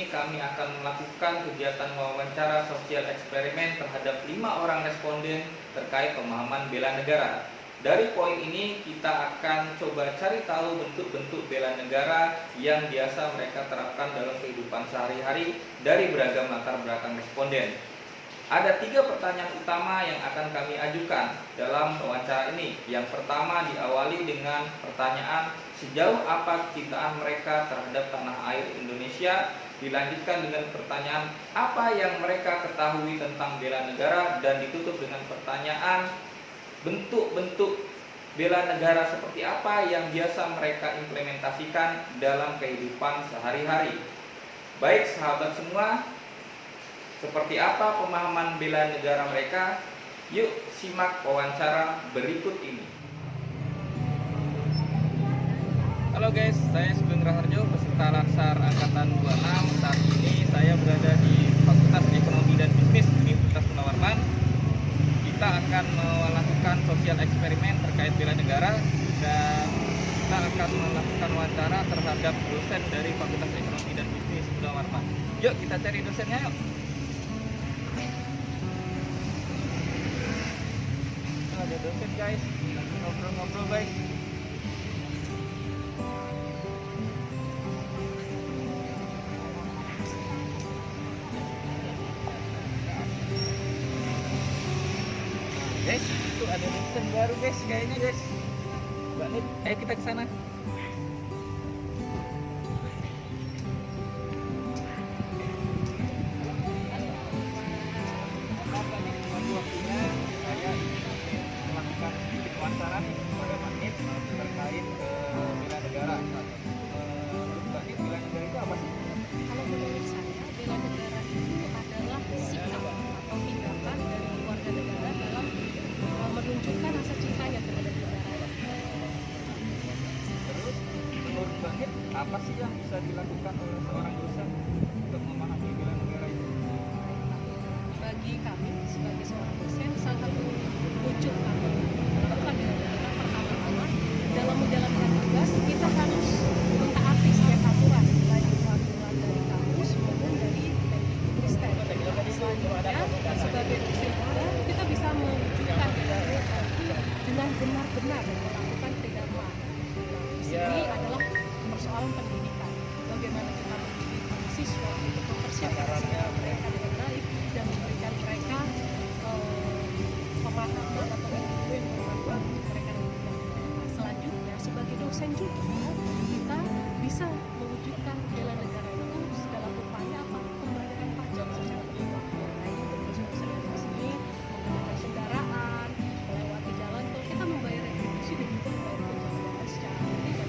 ini kami akan melakukan kegiatan wawancara sosial eksperimen terhadap 5 orang responden terkait pemahaman bela negara. Dari poin ini kita akan coba cari tahu bentuk-bentuk bela negara yang biasa mereka terapkan dalam kehidupan sehari-hari dari beragam latar belakang responden. Ada 3 pertanyaan utama yang akan kami ajukan dalam wawancara ini. Yang pertama diawali dengan pertanyaan sejauh apa kecintaan mereka terhadap tanah air Indonesia. Dilanjutkan dengan pertanyaan apa yang mereka ketahui tentang bela negara. Dan ditutup dengan pertanyaan bentuk-bentuk bela negara seperti apa yang biasa mereka implementasikan dalam kehidupan sehari-hari. Baik sahabat semua, seperti apa pemahaman bela negara mereka? Yuk simak wawancara berikut ini. Halo guys, saya Sugeng Raharjo, peserta Laksar Angkatan 26. Saat ini saya berada di Fakultas Ekonomi dan Bisnis Universitas Gunawarman. Kita akan melakukan sosial eksperimen terkait bela negara dan kita akan melakukan wawancara terhadap dosen dari Fakultas Ekonomi dan Bisnis Gunawarman. Yuk kita cari dosennya yuk. Ada dosen guys, ngobrol-ngobrol guys. Guys, itu ada dosen baru guys, kayaknya guys. Mbak Nit, ayo kita ke sana. Wawancara nih kepada Mbak Nit terkait bela negara. Mbak Nit, bela negara itu apa sih? Kalau menurut saya, bela negara itu adalah sikap atau tindakan dari warga negara dalam menunjukkan rasa cintanya terhadap negara. Terus, menurut Mbak Nit, apa sih yang bisa dilakukan oleh seorang dosen untuk memahami bela negara itu? Bagi kami sebagai seorang dosen, salah satu wujud atau melakukan bela negara pertama-tama dalam menjalankan tugas kita harus mentaati setiap aturan, baik itu aturan dari kampus maupun dari Mendikbudristek. Selanjutnya, sebagai dosen juga kita bisa mewujudkan bela negara dengan benar-benar melakukan tindakan. Di sini adalah persoalan pendidikan. Bagaimana kita mendidik siswa untuk mempersiapkan psikologi mereka dengan baik dan memberikan mereka pemahaman atau ilmu yang bermanfaat untuk mereka nantinya. Nah, selanjutnya sebagai dosen juga kita bisa mewujudkan bela negara itu dalam upaya apa? Pembayaran pajak secara berulang. Nah, ini untuk dosen-dosen yang di sini menggunakan kendaraan, melewati jalan tol, kita membayar retribusi dan juga membayar tunjangan secara tidak.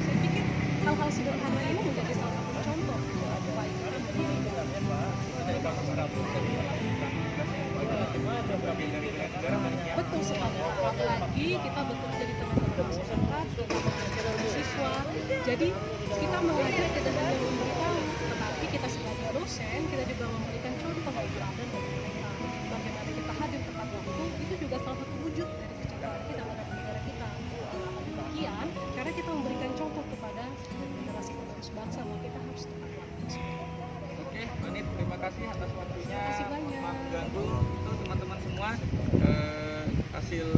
Saya pikir hal-hal sederhana ini menjadi salah satu contoh upaya kita mendidik. Betul sekali, apalagi kita bekerja di tengah-tengah masyarakat, teman-teman siswa. Jadi kita mengajar tidak hanya memberitahu, tetapi kita sebagai dosen kita juga memberikan contoh teladan bagi mereka. Bagaimana kita hadir tepat waktu itu juga salah satu wujud dari kecintaan kita terhadap negara kita. Demikian, karena kita memberikan contoh kepada generasi penerus bangsa, maka kita harus tepat waktu. Oke, Mbak Nit, terima kasih atas waktunya. Terima kasih banyak. Maaf mengganggu. Itu teman-teman semua hasil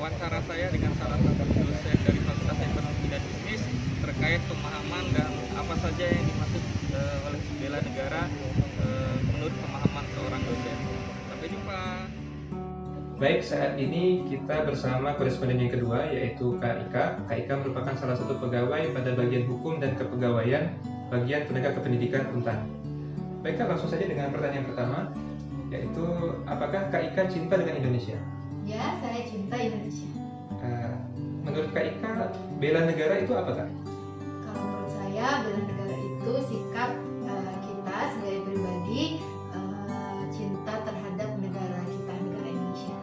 wawancara saya dengan salah satu dosen dari Fakultas Ekonomi dan Bisnis terkait pemahaman dan apa saja yang dimaksud oleh bela negara menurut pemahaman seorang dosen. Sampai jumpa. Baik, saat ini kita bersama koresponden yang kedua yaitu Kak Ika. Kak Ika merupakan salah satu pegawai pada bagian hukum dan kepegawaian bagian penegak kependidikan Untan. Baik Kak, langsung saja dengan pertanyaan pertama, yaitu apakah Kak Ika cinta dengan Indonesia? Ya, saya cinta Indonesia. Menurut Kak Ika, bela negara itu apa Kak? Kalau menurut saya, bela negara itu sikap kita sebagai pribadi cinta terhadap negara kita, negara Indonesia.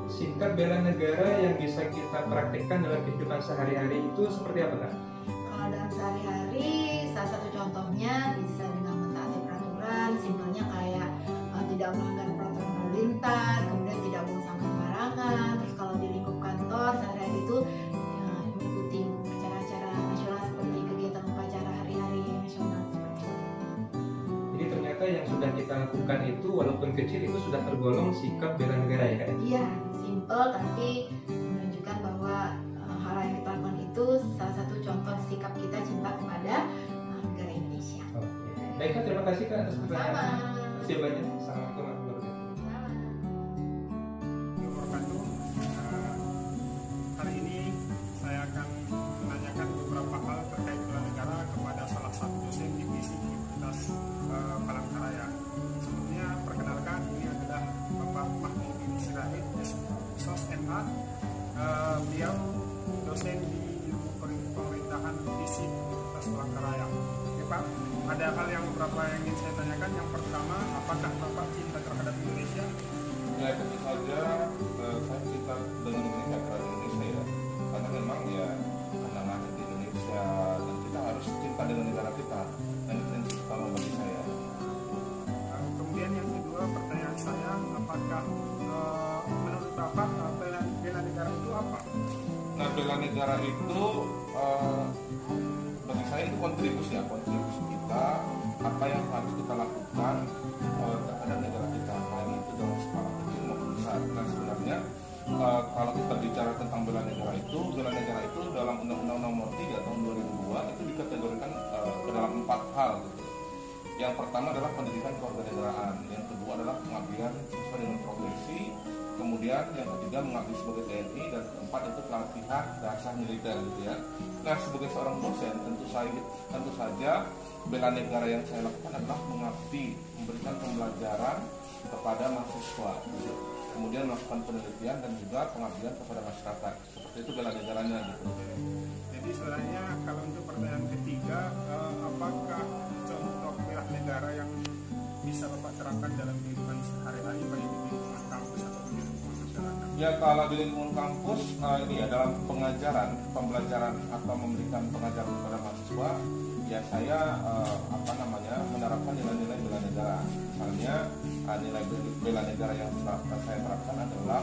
Sikap bela negara yang bisa kita praktekkan dalam kehidupan sehari-hari itu seperti apa Kak? Kalau dalam sehari-hari, salah satu contohnya bisa dengan mentaati peraturan, simpelnya kayak tidak melanggar peraturan lalu lintas, kemudian tidak buang sampah sembarangan. Terus kalau di lingkup kantor sehari-hari itu mengikuti acara-acara nasional seperti kegiatan upacara hari-hari nasional seperti itu. apakah yang sudah kita lakukan itu walaupun kecil itu sudah tergolong sikap bela negara ya Kak? Iya, simple tapi menunjukkan bahwa hal yang kita lakukan itu salah satu contoh sikap kita cinta kepada negara Indonesia. Oke. Baik Kak, terima kasih Kak atas pertanyaan. Sama. Terima kasih banyak. Assalamualaikum warahmatullahi wabarakatuh. Wabarakatuh. Hari ini saya akan menanyakan beberapa hal terkait bela negara kepada salah satu dosen divisi Universitas Palangkaraya. Sebelumnya perkenalkan, ini adalah Bapak Mahmudi Sirait, SOS MA. Beliau dosen di ilmu pemerintahan divisi Universitas Palangkaraya. Oke Pak, ada hal yang beberapa yang ingin saya tanyakan. Yang pertama, apakah Bapak cinta terhadap Indonesia? Ya tentu saja saya cinta dengan Indonesia, terhadap Indonesia ya, karena memang ya karena lahir di Indonesia dan kita harus cinta dengan negara kita, dan itu prinsip utama bagi saya. Kemudian yang kedua, pertanyaan saya, apakah menurut Bapak bela negara itu apa? Nah, bela negara itu bagi saya itu kontribusi kita, apa yang harus kita lakukan terhadap negara kita, baik itu dalam skala kecil maupun besar. Nah sebenarnya kalau kita bicara tentang bela negara itu dalam Undang-Undang Nomor 3 Tahun 2002 itu dikategorikan ke dalam 4 hal gitu. Yang pertama adalah pendidikan kewarganegaraan, yang kedua adalah pengabdian sesuai dengan profesi, kemudian yang ketiga mengabdi sebagai TNI, dan keempat itu pelatihan dasar militer gitu ya. Nah sebagai seorang dosen tentu saja bela negara yang saya lakukan adalah mengabdi, memberikan pembelajaran kepada mahasiswa gitu. Kemudian melakukan penelitian dan juga pengabdian kepada masyarakat. Seperti itu bela negaranya gitu. Jadi sebenarnya kalau untuk pertanyaan ketiga, apakah contoh bela negara yang bisa Bapak terapkan dalam kehidupan sehari-hari, baik di lingkungan kampus atau di lingkungan masyarakat? Ya kalau di lingkungan kampus ini ya dalam pembelajaran atau memberikan pengajaran kepada mahasiswa, ya saya menerapkan nilai-nilai bela negara. Misalnya nilai bela negara yang saya terapkan adalah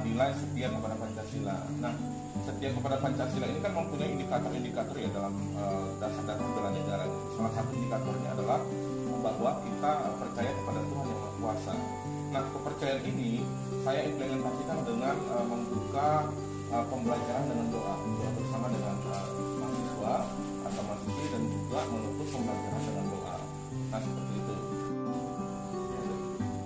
nilai setia kepada Pancasila. Nah, setia kepada Pancasila ini kan mempunyai indikator-indikator ya dalam dasar-dasar bela negara. Salah satu indikatornya adalah bahwa kita percaya kepada Tuhan Yang Maha Kuasa. Nah, kepercayaan ini saya implementasikan dengan membuka pembelajaran dengan doa bersama dengan mahasiswa atau mahasiswi, dan juga menutup pembelajaran dengan doa. Nah seperti itu.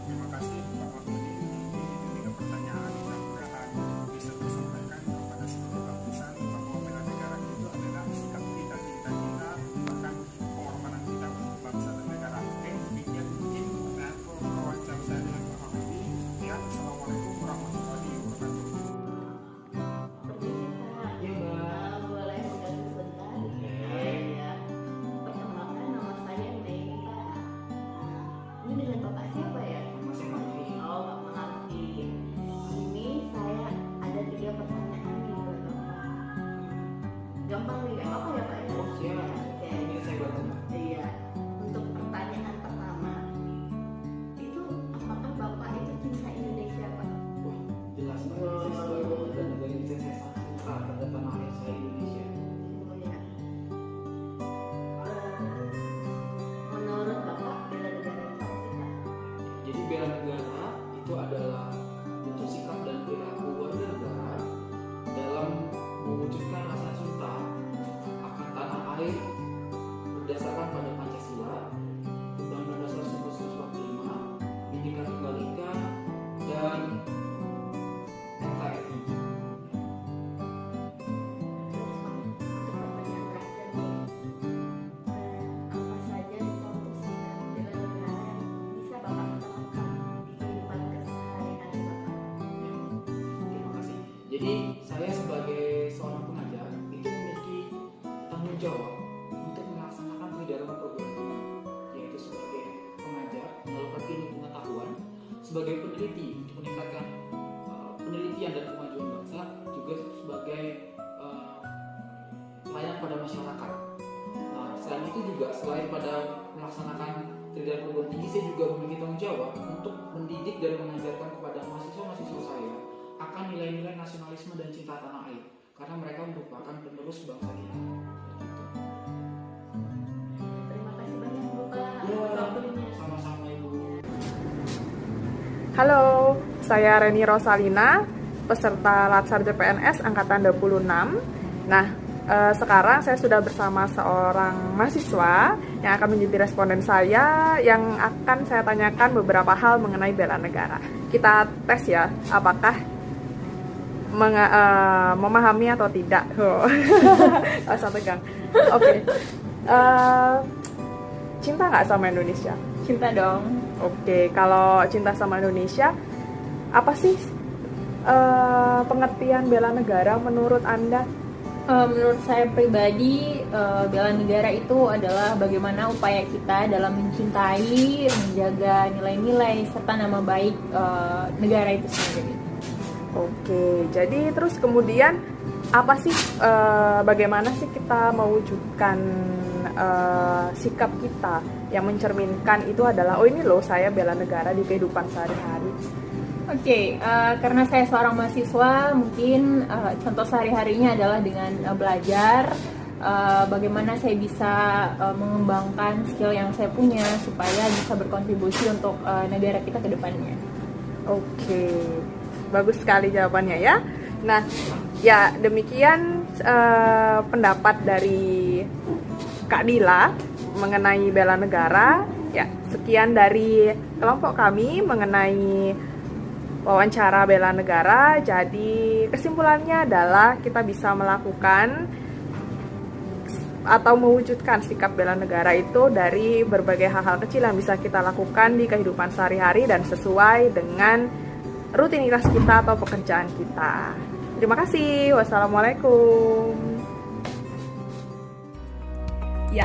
Terima kasih Pak Mahmudi. Ini 3 pertanyaan mudah-mudahan bisa tersampaikan kepada seluruh lapisan bahwa bela negara itu adalah sikap kita, cinta kita, bahkan pengorbanan kita untuk bangsa dan negara. Oke, demikian mungkin pertanyaan wawancara saya dengan Pak Mahmudi. Ya, Assalamualaikum warahmatullahi wabarakatuh. Boleh mengganggu sebentar? Ya. Perkenalkan, nama saya Neika. Ini dengan Bapak siapa ya? Oh, Pak Mengerti. Ini saya ada 3 pertanyaan nih buat Bapak. Gampang nih, nggak apa-apa ya Pak ya? Oke. Iya. Untuk pertanyaan pertama, itu apakah Bapak itu cinta Indonesia Pak? Jelas banget, saya sebagai warga negara Indonesia, saya sangat suka terhadap tanah air saya Indonesia. Oh ya. Menurut Bapak bela negara itu apa sih Pak? Jadi bela negara itu adalah bentuk sikap dan perilaku warga negara dalam mewujudkan rasa cinta akan tanah air berdasarkan pada Pancasila, Undang-Undang Dasar 1945, Bhinneka Tunggal Ika, dan NKRI. Terus Pak, untuk pertanyaan terakhir nih, apa saja contoh sikap bela negara yang bisa Bapak terapkan di kehidupan keseharian Bapak? Terima kasih. Jadi saya sebagai seorang pengajar itu memiliki tanggung jawab untuk melaksanakan penyelenggaraan program ini, yaitu sebagai pengajar melakukan ilmu pengetahuan, sebagai peneliti untuk meningkatkan penelitian dan kemajuan bangsa, juga sebagai pelayan pada masyarakat. Nah, selain itu juga selain pada melaksanakan penyelenggaraan program tinggi, saya juga memiliki tanggung jawab untuk mendidik dan mengajarkan kepada mahasiswa-mahasiswa saya akan nilai-nilai nasionalisme dan cinta tanah air, karena mereka merupakan penerus bangsa kita. Terima kasih banyak Bapak Ya, waktunya. sama Halo, saya Reni Rosalina, peserta Latsar CPNS Angkatan 26. Nah, sekarang saya sudah bersama seorang mahasiswa yang akan menjadi responden saya yang akan saya tanyakan beberapa hal mengenai bela negara. Kita tes ya, apakah memahami atau tidak. Asal tegang. Oke. Cinta nggak sama Indonesia? Cinta dong. Oke, kalau cinta sama Indonesia, apa sih pengertian bela negara menurut Anda? Menurut saya pribadi, bela negara itu adalah bagaimana upaya kita dalam mencintai, menjaga nilai-nilai serta nama baik negara itu sendiri. Oke, jadi terus kemudian apa sih, bagaimana sih kita mewujudkan sikap kita yang mencerminkan itu adalah, oh ini loh saya bela negara di kehidupan sehari-hari. Oke, karena saya seorang mahasiswa, mungkin contoh sehari-harinya adalah dengan belajar bagaimana saya bisa mengembangkan skill yang saya punya supaya bisa berkontribusi untuk negara kita ke depannya. Oke, bagus sekali jawabannya ya. Nah, ya demikian pendapat dari Kak Dila mengenai bela negara. Ya, sekian dari kelompok kami mengenai wawancara bela negara. Jadi kesimpulannya adalah kita bisa melakukan atau mewujudkan sikap bela negara itu dari berbagai hal-hal kecil yang bisa kita lakukan di kehidupan sehari-hari dan sesuai dengan rutinitas kita atau pekerjaan kita. Terima kasih. Wassalamualaikum. Ya,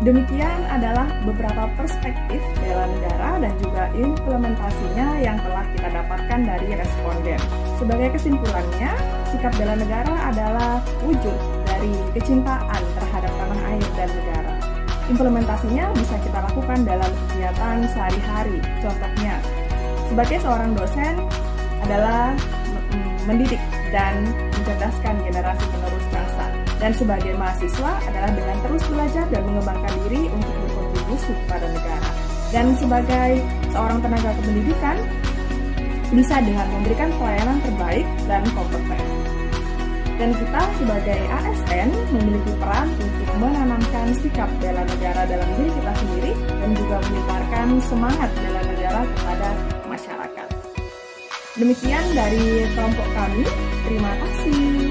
demikian adalah beberapa perspektif bela negara dan juga implementasinya yang telah kita dapatkan dari responden. Sebagai kesimpulannya, sikap bela negara adalah wujud dari kecintaan terhadap tanah air dan negara. Implementasinya bisa kita lakukan dalam kegiatan sehari-hari. Contohnya, sebagai seorang dosen adalah mendidik dan mencerdaskan generasi penerus bangsa. Dan sebagai mahasiswa adalah dengan terus belajar dan mengembangkan diri untuk berkontribusi kepada negara. Dan sebagai seorang tenaga kependidikan, bisa dengan memberikan pelayanan terbaik dan kompeten. Dan kita sebagai ASN memiliki peran untuk menanamkan sikap bela negara dalam diri kita sendiri dan juga menyebarkan semangat bela negara kepada masyarakat. Demikian dari kelompok kami. Terima kasih.